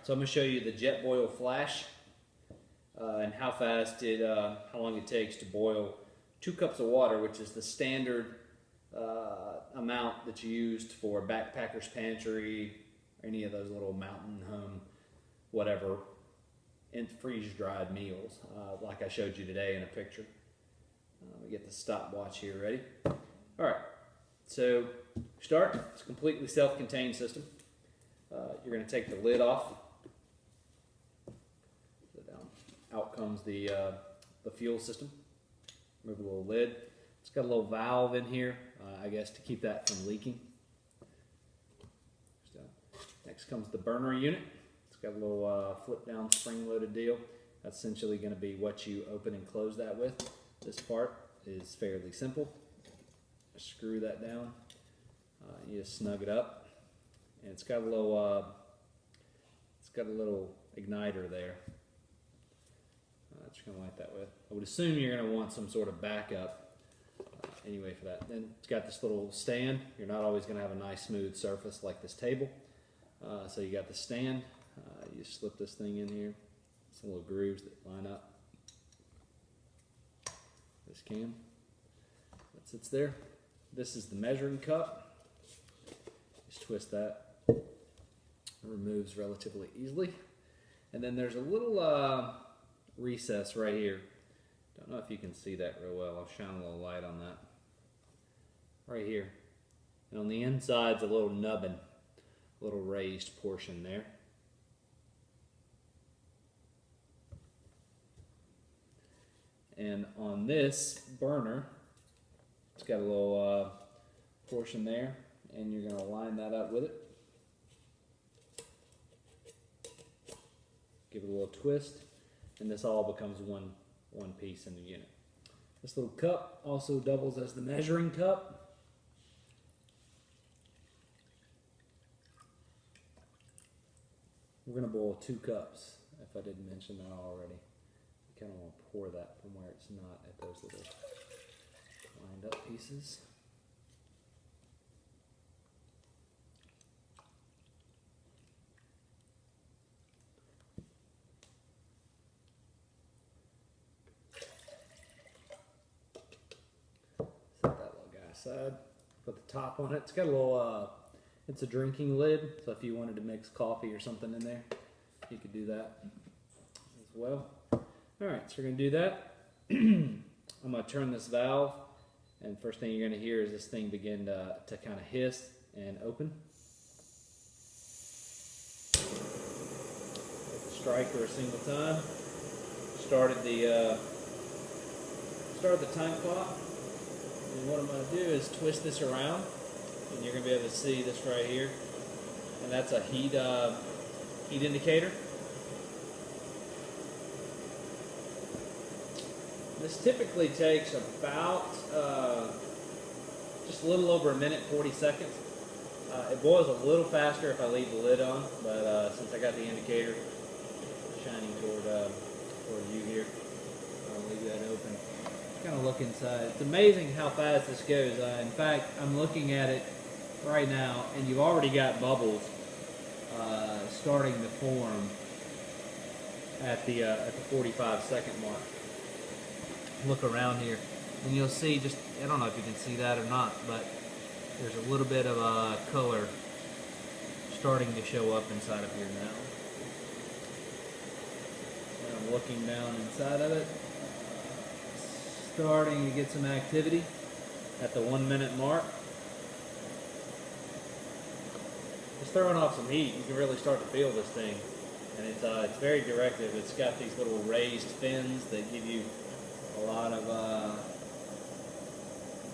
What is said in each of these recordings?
so I'm going to show you the Jetboil Flash and how long it takes to boil 2 cups of water, which is the standard amount that you used for backpacker's pantry, or any of those little mountain home, whatever, and freeze-dried meals, like I showed you today in a picture. We get the stopwatch here ready. All right, so start. It's a completely self-contained system. You're going to take the lid off. So down, out comes the fuel system. Remove the little lid. It's got a little valve in here, I guess, to keep that from leaking. Next comes the burner unit. It's got a little flip-down spring-loaded deal. That's essentially going to be what you open and close that with. This part is fairly simple. Just screw that down. You just snug it up, and it's got a little igniter there. That you're going to light that with. I would assume you're going to want some sort of backup anyway for that. Then it's got this little stand. You're not always going to have a nice smooth surface like this table. So you got the stand. You slip this thing in here. Some little grooves that line up. This cam that sits there. This is the measuring cup. Just twist that. It removes relatively easily. And then there's a little recess right here. Don't know if you can see that real well. I'll shine a little light on that. Right here. And on the inside's a little nubbin, a little raised portion there. And on this burner, it's got a little portion there, and you're going to line that up with it. Give it a little twist, and this all becomes one piece in the unit. This little cup also doubles as the measuring cup. We're going to boil 2 cups, if I didn't mention that already. You kind of want to pour that from where it's not at those little lined up pieces. Set that little guy aside. Put the top on it. It's got a little, it's a drinking lid, so if you wanted to mix coffee or something in there, you could do that as well. Alright, so we're going to do that. I'm going to turn this valve, and first thing you're going to hear is this thing begin to kind of hiss and open. Hit the striker a single time. Started the time clock. And what I'm going to do is twist this around, and you're going to be able to see this right here. And that's a heat indicator. This typically takes about just a little over a minute, 40 seconds. It boils a little faster if I leave the lid on, but since I got the indicator shining toward you here, I'll leave that open. Kind of look inside. It's amazing how fast this goes. In fact, I'm looking at it right now, and you've already got bubbles starting to form at the 45-second mark. Look around here, and you'll see just, I don't know if you can see that or not, but there's a little bit of color starting to show up inside of here now. And I'm looking down inside of it, starting to get some activity at the 1 minute mark. Just throwing off some heat, you can really start to feel this thing, and it's very directive. It's got these little raised fins that give you a lot of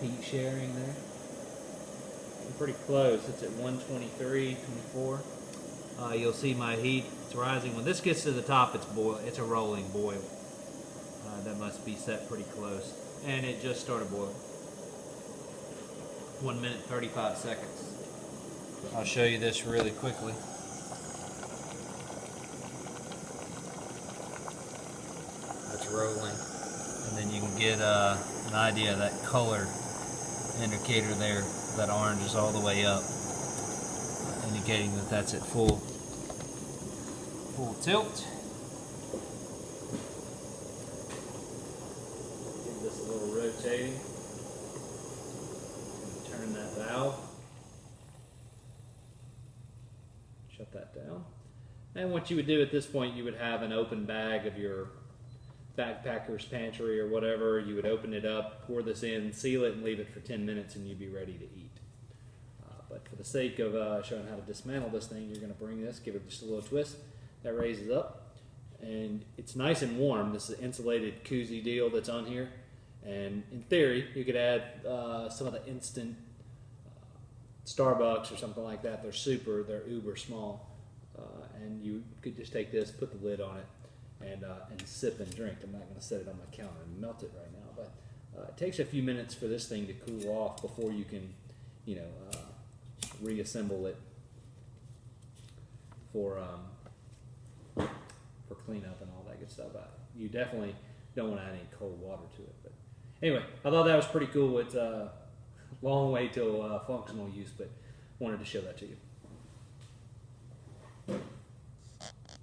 heat sharing there. I'm pretty close. It's at 123.24. You'll see my heat. It's rising. When this gets to the top, it's a rolling boil. That must be set pretty close. And it just started boiling. 1 minute 35 seconds. I'll show you this really quickly. That's rolling. And then you can get an idea of that color indicator there. That orange is all the way up, indicating that that's at full full tilt. Give this a little rotating. Turn that valve. Shut that down. And what you would do at this point, you would have an open bag of your backpacker's pantry or whatever. You would open it up, pour this in, seal it, and leave it for 10 minutes, and you'd be ready to eat. But for the sake of showing how to dismantle this thing, you're going to bring this, give it just a little twist. That raises up, and it's nice and warm. This is an insulated koozie deal that's on here. And in theory, you could add some of the instant Starbucks or something like that. They're uber small. And you could just take this, put the lid on it, and sip and drink. I'm not going to set it on my counter and melt it right now, but it takes a few minutes for this thing to cool off before you can, reassemble it for cleanup and all that good stuff. You definitely don't want to add any cold water to it. But anyway, I thought that was pretty cool. It's a long way till functional use, but wanted to show that to you.